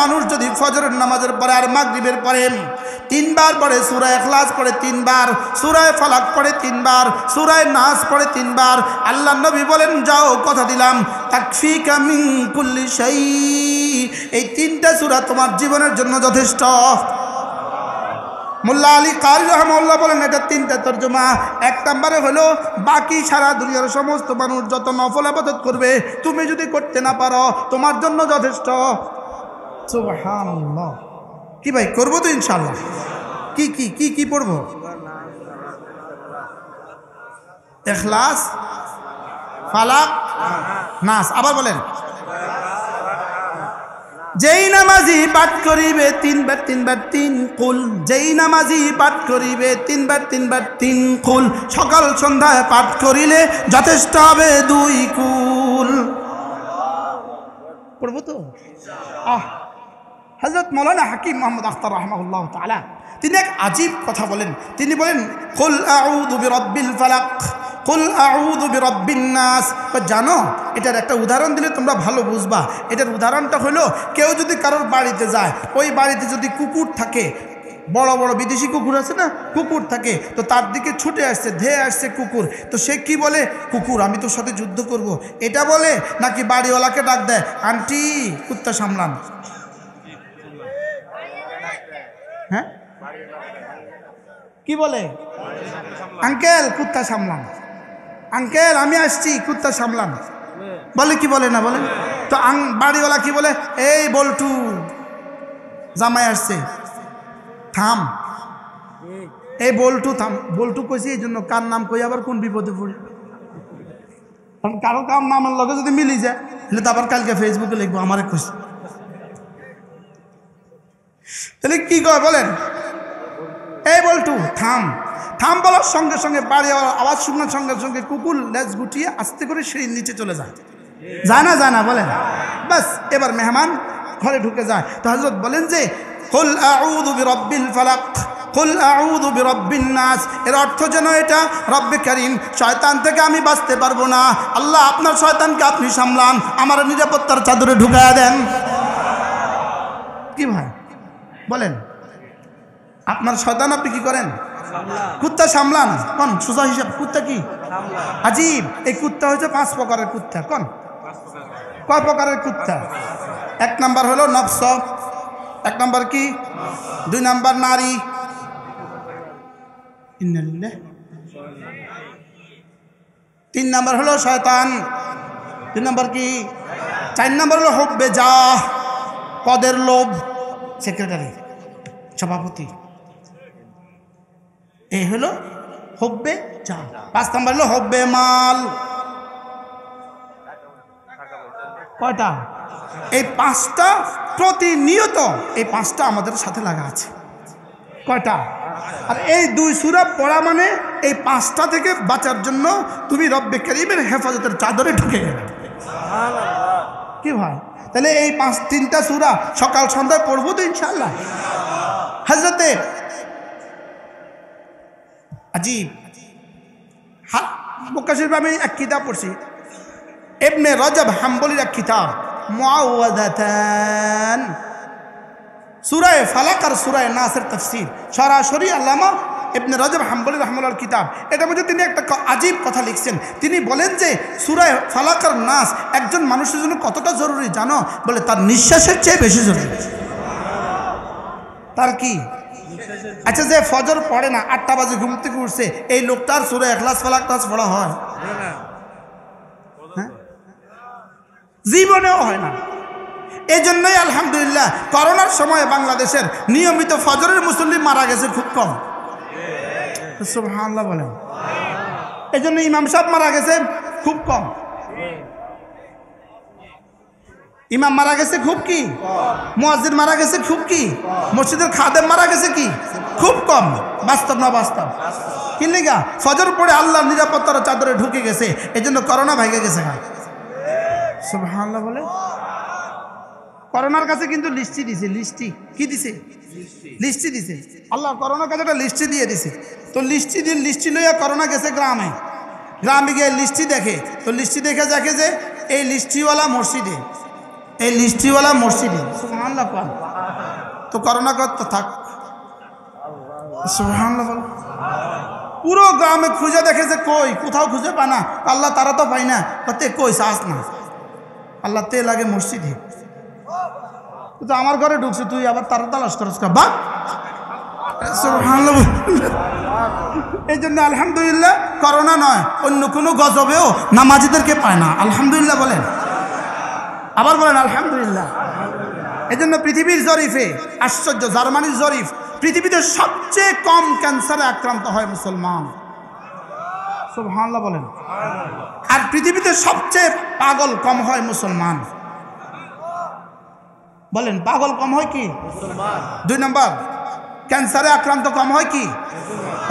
মানুষ যদি ফজরের নামাজের পরে আর মাগরিবের পরে 3 বার পড়ে সূরা ইখলাস পড়ে 3 বার, সূরা ফালাক পড়ে 3 বার, সূরা নাস পড়ে 3 বার, আল্লাহর নবী বলেন যাও কথা দিলাম তাকফিকা মিন কুল্লি শাই, এই 3টা সূরা তোমার জীবনের জন্য যথেষ্ট। মোল্লা আলী কারি রহমাহুল্লাহ বলেন এটা 3টা তরজমা। 1 নম্বরে হলো বাকি সারা দুনিয়ার সমস্ত মানুষ যত নফল ইবাদত করবে তুমি যদি করতে না পারো তোমার জন্য যথেষ্ট। সুবহানাল্লাহ। কি ভাই করবো তো ইনশাআল্লাহ? কি কি কি কি পড়বো? ইখলাস, ফালাক, নাস। আবার বলেন যেই নামাজি পাঠ করিবে 3 বার 3 বার 3 কুল, যেই নামাজি পাঠ করিবে 3 বার 3 বার 3 কুল, সকাল সন্ধ্যায় পাঠ করিলে যথেষ্ট হবে 2 কুল। পড়বো তো? হযরত মাওলানা হাকিম মোহাম্মদ আখতার রাহমাহুল্লাহ তাআলা তিনি এক আজীব কথা বলেন। তিনি বলেন কুল আউযু বিরাব্বিল ফালাক, কুল আউযু বিরাব্বিন নাস। জানো এটার একটা উদাহরণ দিলে তোমরা ভালো বুঝবা। এটার উদাহরণটা হলো কেউ যদি কারোর বাড়িতে যায়, ওই বাড়িতে যদি কুকুর থাকে, বড় বড় বিদেশি কুকুর আছে না, কুকুর থাকে, তো তার দিকে ছুটে আসছে, ধেয়ে আসছে কুকুর, তো সে কি বলে? কুকুর আমি তোর সাথে যুদ্ধ করব, এটা বলে? নাকি বাড়িওয়ালাকে ডাক দেয় আন্টি কুত্তা সামলান? হ্যাঁ কি বলে? আঙ্কেল কুত্তা সামলান, আঙ্কেল আমি আসছি কুত্তা সামলান, বলে কি বলে না বলেন? তো বাড়িওয়ালা কি বলে? এই বল্টু জামাই আসছে থাম, এই বল্টু থাম। বল্টু কইছি এই জন্য, কার নাম কই আবার কোন বিপদে পড়ি। কারণ কারো কার নামের লগে যদি মিলি যায় তাহলে তো আবার কালকে ফেসবুকে লিখবো আমারে কইছি। তাহলে কি কয় বলেন? এই বল্টু থাম। থাম বলার সঙ্গে সঙ্গে বাড়িওয়ালা আওয়াজ শোনার সঙ্গে সঙ্গে কুকুর লেজ গুটিয়ে আস্তে করে সিঁড়ির নিচে চলে যায়। যায় না যায় না বলেন? বাস এবার মেহমান ঘরে ঢুকে যায়। তো হযরত বলেন যে কুল আউযু বিরাব্বিল ফালাক, কুল আউযু বিরাব্বিন নাস, এর অর্থ যেন এটা রব্বে কারীম শয়তান থেকে আমি বাঁচতে পারবো না, আল্লাহ আপনার শয়তানকে আপনি সামলান, আমার নিরাপত্তার চাদরে ঢুকায়া দেন। কি ভাই বলেন? আপনার শয়তান আপনি কি করেন? কুত্তা সামলান। কোন সোজা হিসাব? কুত্তা কি আজীব। এই কুত্তা হচ্ছে 5 প্রকারের কুত্তা। কোন কয় প্রকারের কুত্তা? 1 নাম্বার হলো নফস, 1 নাম্বার কি? 2 নাম্বার নারী, 3 নাম্বার হলো শয়তান, 3 নাম্বার কি? 4 নাম্বার হলো হুব্বে জাহ, পদের লোভ, সেক্রেটারি সভাপতি, এই হলো হুব্বে জাহ। 5 নাম্বার হলো হুব্বে মাল। কয়টা? এই 5টা প্রতিনিয়ত, এই 5টা আমাদের সাথে লাগা আছে। কয়টা? আর এই 2 সূরা পড়া মানে এই 5টা থেকে বাঁচার জন্য তুমি রব্বে কারীমের হেফাজতের চাদরে ঢুকে গেলে। কি ভাই? তাহলে এই 3টা সূরা সকাল সন্ধ্যায় পড়বো তো ইনশাআল্লাহ। হযরতে আজীব মুকাশির আমি এক কিতাব পড়ছি, ইবনে রজব হাম্বলির এক কিতাব মুআওয়াযাতান, সূরা ফালাক আর সূরা নাসের তাফসীর, সরাসরি আল্লামা ইবনে রজব হাম্বলি রাহমাতুল্লাহর কিতাব। এটার মধ্যে তিনি একটা আজীব কথা লিখছেন। তিনি বলেন যে সূরা ফালাক আর নাস একজন মানুষের জন্য কতটা জরুরি জানো? বলে তার নিঃশ্বাসের চেয়ে বেশি জরুরি। তার কি? আচ্ছা যে ফজর পড়ে না, 8টা বাজে ঘুম থেকে উঠছে, এই লোকটার সূরা ইখলাস ফালাক নাস পড়া হয়? হ্যাঁ, জীবনেও হয় না। এই জন্যই আলহামদুলিল্লাহ করোনার সময় বাংলাদেশের নিয়মিত ফজরের মুসল্লি মারা গেছে খুব কম। সুবহানাল্লাহ বলেন। এই জন্য ইমাম সাহেব মারা গেছে খুব কম, ইমাম মারা গেছে খুব কি, মুয়াজ্জিন মারা গেছে খুব কি, মসজিদের খাদেম মারা গেছে কি খুব কম। বাস্তব না বাস্তব? কি লিগা? ফজর পড়ে আল্লাহর নিরাপত্তার চাদরে ঢুকে গেছে, এই জন্য করোনা ভাইগে গেছে। সুবহানাল্লাহ বলে। করোনার কাছে কিন্তু লিস্টি দিছে, লিস্টি কি দিছে? লিস্টি দিছে। আল্লাহ করোনার কাছে একটা লিস্টি দিয়ে দিছে। তো লিস্টি লইয়া করোনা গেছে গ্রামে, গ্রামে গিয়ে লিস্টি দেখে, তো লিস্টি দেখে যে এই লিস্টিওয়ালা মসজিদে এই লিস্ট্রিওয়ালা মসজিদে সুবহানাল্লাহ পান তো করোনা করতে থাক সুবহানাল্লাহ বল। পুরো গ্রামে খুঁজে দেখে যে কই, কোথাও খুঁজে পায় না। আল্লাহ তারা তো পাই না, তে কই চাস না, আল্লাহ তে লাগে মসজিদে। তো আমার ঘরে ঢুকছে, তুই আবার তারা তালাশ করছ বা সুবহানাল্লাহ। এই জন্য আলহামদুলিল্লাহ করোনা নয়, অন্য কোনো গজবেও নামাজিদেরকে পায় না। আলহামদুলিল্লাহ বলেন, আবার বলেন আলহামদুলিল্লাহ। এই জন্য পৃথিবীর জরিফে আশ্চর্য, জার্মানির জরিফ, পৃথিবীতে সবচেয়ে কম ক্যান্সারে আক্রান্ত হয় মুসলমান। সুবহানাল্লাহ বলেন। আর পৃথিবীতে সবচেয়ে পাগল কম হয় মুসলমান। বলেন পাগল কম হয় কি? মুসলমান। 2 নম্বর, ক্যান্সারে আক্রান্ত কম হয় কি?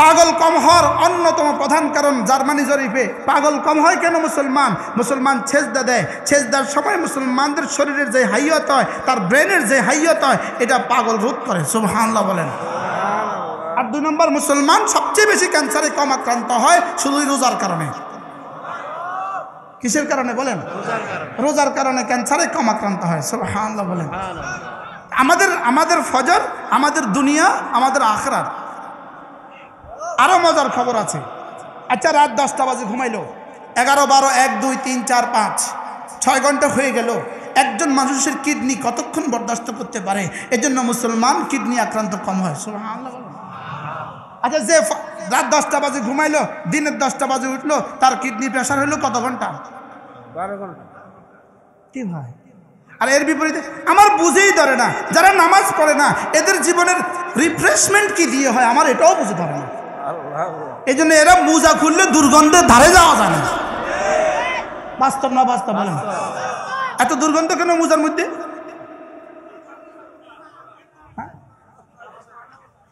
পাগল কম হওয়ার অন্যতম প্রধান কারণ জার্মানি জরিপে পাগল কম হয় কেন? মুসলমান। মুসলমান সেজদা দেয়, সেজদার সময় মুসলমানদের শরীরের যে হাইয়ত হয়, তার ব্রেনের যে হাইয়ত হয়, এটা পাগল রোধ করে। সুবহানাল্লাহ বলেন। আর 2 নম্বর, মুসলমান সবচেয়ে বেশি ক্যান্সারে কম আক্রান্ত হয় শুধু রোজার কারণে। কিসের কারণে বলেন? রোজার কারণে ক্যান্সারে কম আক্রান্ত হয়। সুবহানাল্লাহ বলেন। আমাদের ফজর, আমাদের দুনিয়া, আমাদের আখিরাত। আরো মজার খবর আছে। আচ্ছা, রাত 10টা বাজে ঘুমাইলো, 11, 12, 1, 2, 3, 4, 5, 6 ঘন্টা হয়ে গেল। একজন মানুষের কিডনি কতক্ষণ বরদাস্ত করতে পারে? এজন্য মুসলমান কিডনি আক্রান্ত কম হয়। সুবহানাল্লাহ। আচ্ছা, যে রাত 10টা বাজে ঘুমাইলো, দিনের 10টা বাজে উঠলো, তার কিডনি প্রেশার হলো কত ঘন্টা? 12 ঘন্টা। কি ভাই? আর এর বিপরীতে আমার বুঝেই ধরে না, যারা নামাজ পড়ে না, এদের জীবনের রিফ্রেশমেন্ট কি দিয়ে হয় আমার এটাও বুঝে ধরে না। এই জন্য এরা মোজা খুললে দুর্গন্ধের ধারে যাওয়া যায় না। বাস্তব না বাস্তব বলেন? এত দুর্গন্ধ কেন মোজার মধ্যে?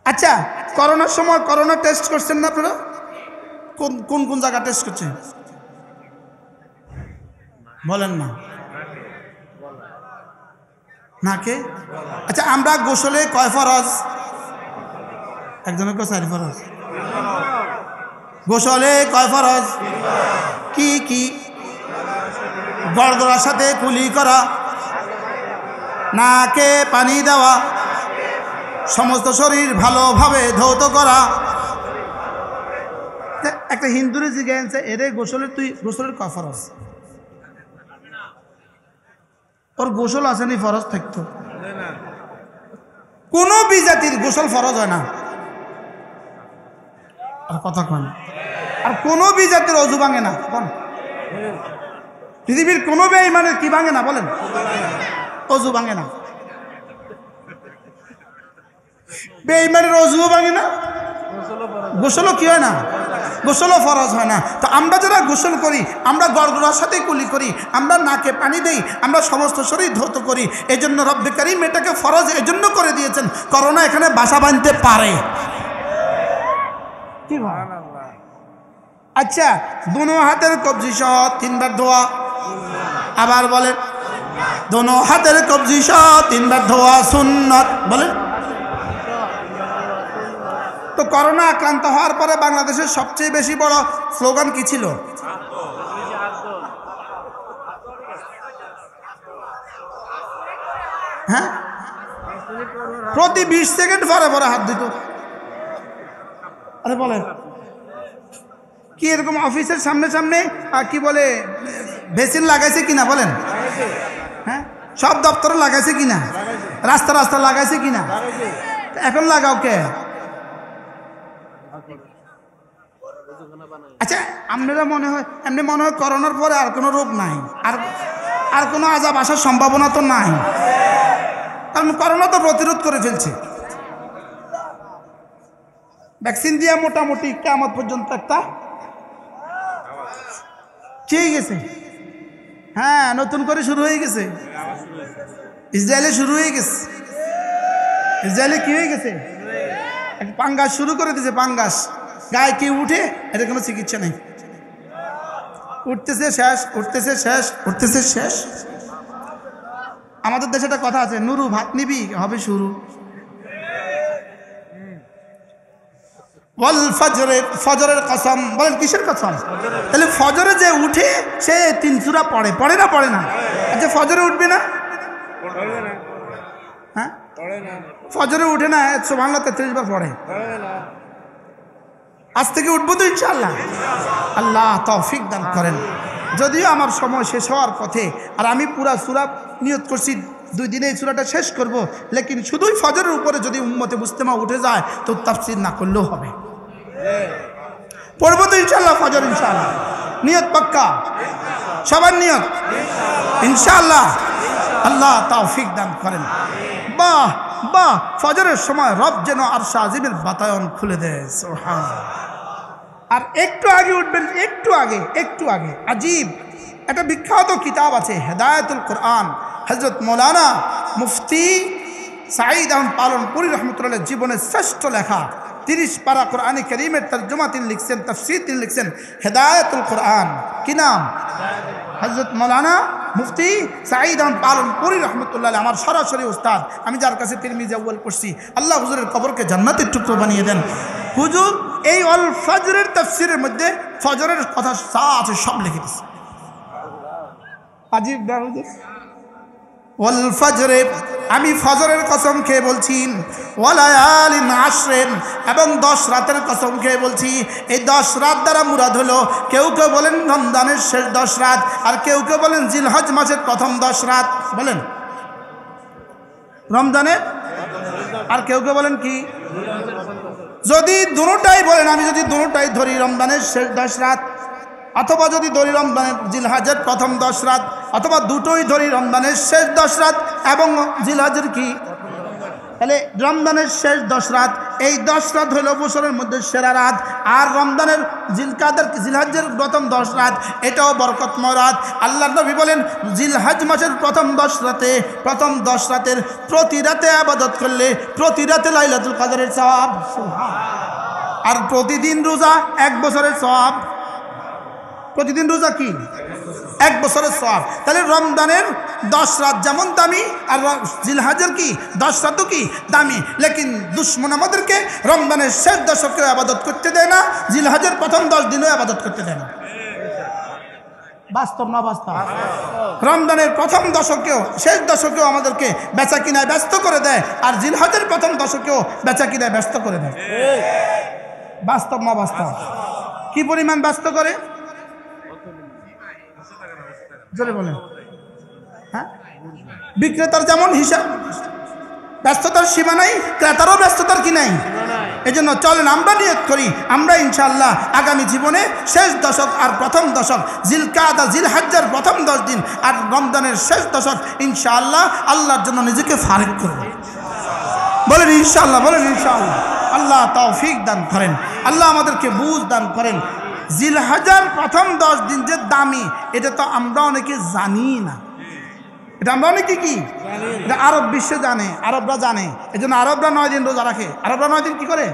আচ্ছা, করোনার সময় করোনা টেস্ট করছেন না আপনারা? কোন কোন জায়গা টেস্ট করছেন বলেন না? নাকে? আচ্ছা, আমরা গোসলে কয় ফরজ? একজনের 4 ফরজ। গোসলে কয় ফরজ? কি কি? গড়গড়ার সাথে কুলি করা, নাকে পানি দেওয়া, সমস্ত শরীর ভালোভাবে ধৌত করা। একটা হিন্দুরে জিজ্ঞাসা, এরে গোসলে তুই গোসলের কয় ফরজ? ওর গোসল আসেনি ফরজ থাকতো? কোন বিজাতির গোসল ফরজ হয় না। আর কথা কন। আর কোন বিজাতির অজু ভাঙে না। কোন পৃথিবীর কোন বেঈমানের কি ভাঙে না বলেন? অজু ভাঙে না। বেঈমানের অজুও ভাঙে না, গোসলও কি হয় না? গোসলও ফরজ হয় না। তো আমরা যারা গোসল করি, আমরা গড়গড়ার সাথে কুলি করি, আমরা নাকে পানি দেই, আমরা সমস্ত শরীর ধৌত করি। এই জন্য রব্বে কারীম এটাকে ফরজ এজন্য করে দিয়েছেন, করোনা এখানে বাসা বাঁধতে পারে। কি ভাই? আচ্ছা, দোনো হাতের কবজি সহ 3 বার ধোয়া। আবার বলেন, দোনো হাতের কবজি সহ 3 বার ধোয়া সুন্নাত। বলেন। তো করোনা আক্রান্ত হওয়ার পরে বাংলাদেশের সবচেয়ে বেশি বড় স্লোগান কি ছিল? হ্যাঁ, প্রতি 20 সেকেন্ড পরে পরে হাত দিত। আরে বলেন কি এরকম অফিসের সামনে সামনে কি বলে ভেসিল লাগাইছে কিনা বলেন? হ্যাঁ, সব দপ্তরে লাগাইছে কিনা? রাস্তা রাস্তা লাগাইছে কিনা? এখন লাগাও কে? আচ্ছা, আপনারা মনে হয় এমনি মনে হয় করোনার পরে আর কোনো রোগ নাই, আর কোনো আজাব আসার সম্ভাবনা তো নাই, কারণ করোনা তো প্রতিরোধ করে ফেলছে ভ্যাকসিন দিয়ে। মোটামুটি কিয়ামত পর্যন্ত একটা ঠিক গেছে। হ্যাঁ, নতুন করে শুরু হয়ে গেছে। ইসরায়েলে শুরু হয়ে গেছে। ইসরায়েলে কি হয়ে গেছে? পাঙ্গাস শুরু করে দিয়েছে। পাঙ্গাস গায়ে কি উঠে, এটা কোনো চিকিৎসা নেই। উঠতেছে শেষ, উঠতেছে শেষ, উঠতেছে শেষ। আমাদের দেশে একটা কথা আছে, নুরু ভাত নিবি হবে শুরু। ফজরের কসম। বলেন কিসের কসম? তাহলে ফজরে যে উঠে সে 3 সূরা পড়ে না? পড়ে না? আচ্ছা, ফজরে উঠবে না, হ্যাঁ, ফজরে উঠে না, সুবহানাল্লাহ 33 বার পড়ে। আজ থেকে উঠবো তো ইনশাআল্লাহ। আল্লাহ তৌফিক দান করেন। যদিও আমার সময় শেষ হওয়ার পথে, আর আমি পুরা সূরা নিয়ত করছি 2 দিনে এই সূরাটা শেষ করব, লেকিন শুধুই ফজরের উপরে যদি উম্মতে মুসলিমা উঠে যায় তো তাফসীর না করলেও হবে। পড়বো তো ইনশাআল্লাহ ফজর, ইনশাআল্লাহ। নিয়ত পাক্কা, সবার নিয়ত ইনশাআল্লাহ। আল্লাহ তৌফিক দান করেন। বাহ বাহ, ফজরের সময় রব যেন আরশ আজিমের বাতায়ন খুলে দেয়। সুবহানাল্লাহ। আর একটু আগে উঠবেন, একটু আগে আজীব একটা বিখ্যাত কিতাব আছে, হেদায়েতুল কোরআন। হযরত মৌলানা মুফতি সাঈদ আহমদ পালনপুরি রহমতুল্লাহ জীবনের শ্রেষ্ঠ লেখা 30 পারা কোরআনে কারীমের তরজমা তিনি লিখছেন, তাফসীর তিনি লিখছেন, হেদায়েতুল কোরআন। কি নাম? হযরত মৌলানা মুফতি সাঈদ আহমদ পালনপুরি রহমতুল্লাহ, আমার সরাসরি উস্তাদ। আমি যার কাছে তিরমিজি আউয়াল পড়ছি, আল্লাহ হুজুরের কবরকে জান্নাতের টুকরো বানিয়ে দেন। হুজুর এই অল ফজরের তাফসীরের মধ্যে ফজরের কথা যা আছে সব লিখে দিয়েছে। আজীব না হুজুর? ওয়াল ফজরে, আমি ফজরের কসম খেয়ে বলছি, ওয়ালায়ালিন আশরিন, এবং 10 রাতের কসম খেয়ে বলছি। এই 10 রাত দ্বারা মুরাদ হলো, কেউ কেউ বলেন রমজানের শেষ 10 রাত, আর কেউ কেউ বলেন জিলহজ মাসের প্রথম 10 রাত বলেন রমজানের, আর কেউ কেউ বলেন কি, যদি দুটোটাই বলেন, আমি যদি দুটোটাই ধরি রমজানের শেষ 10 রাত, অথবা যদি ধরি রমজানের জিলহজের প্রথম 10 রাত, অথবা দুটোই ধরি রমজানের শেষ 10 রাত এবং জিলহজের কি, তাহলে রমজানের শেষ 10 রাত, এই 10 রাত হইল বছরের মধ্যে সেরা রাত। আর রমজানের জিলহজের প্রথম 10 রাত, এটাও বরকতময় রাত। আল্লাহর নবী বলেন, জিলহজ মাসের প্রথম 10 রাতের প্রতি রাতে ইবাদত করলে প্রতি রাতে লাইলাতুল কদরের সওয়াব, আর প্রতিদিন রোজা 1 বছরের সওয়াব। প্রতিদিন রোজা কি 1 বছরের সওয়াব। তাহলে রমজানের 10 রাত যেমন দামি, আর জিলহজের কি 10 রাতও কি দামি। লেকিন দুশ্মন আমাদেরকে রমজানের শেষ দশকেও ইবাদত করতে দেয় না, জিলহজের প্রথম 10 দিনও ইবাদত করতে দেয় না। বাস্তব না বাস্তব? রমজানের প্রথম দশকেও শেষ দশকেও আমাদেরকে বেচা কিনায় ব্যস্ত করে দেয়, আর জিলহজের প্রথম দশকেও বেচা কিনায় ব্যস্ত করে দেয়। বাস্তব না বাস্তব? কি পরিমাণ ব্যস্ত করে জোরে বলেন। হ্যাঁ, বিক্রেতার যেমন হিসাব, ব্যস্ততার সীমা নাই, ক্রেতারও ব্যস্ততার কি নাই। এই জন্য চলেন আমরা নিয়ত করি, আমরা ইনশাআল্লাহ আগামী জীবনে শেষ দশক আর প্রথম দশক, জিলকাদা জিলহজ্জের প্রথম 10 দিন আর রমজানের শেষ দশক ইনশাআল্লাহ আল্লাহর জন্য নিজেকে ফারিগ করব। বলেন ইনশাআল্লাহ, বলেন ইনশাআল্লাহ। আল্লাহ তৌফিক দান করেন, আল্লাহ আমাদেরকে বুঝ দান করেন। জিলহজ্জের প্রথম 10 দিন যে দামি, এটা তো আমরা অনেকে জানি না। এটা আমরা অনেকে কি, এটা আরব বিশ্বে জানে, আরবরা জানে। এই জন্য আরবরা 9 দিন রোজা রাখে। আরবরা 9 দিন কি করে?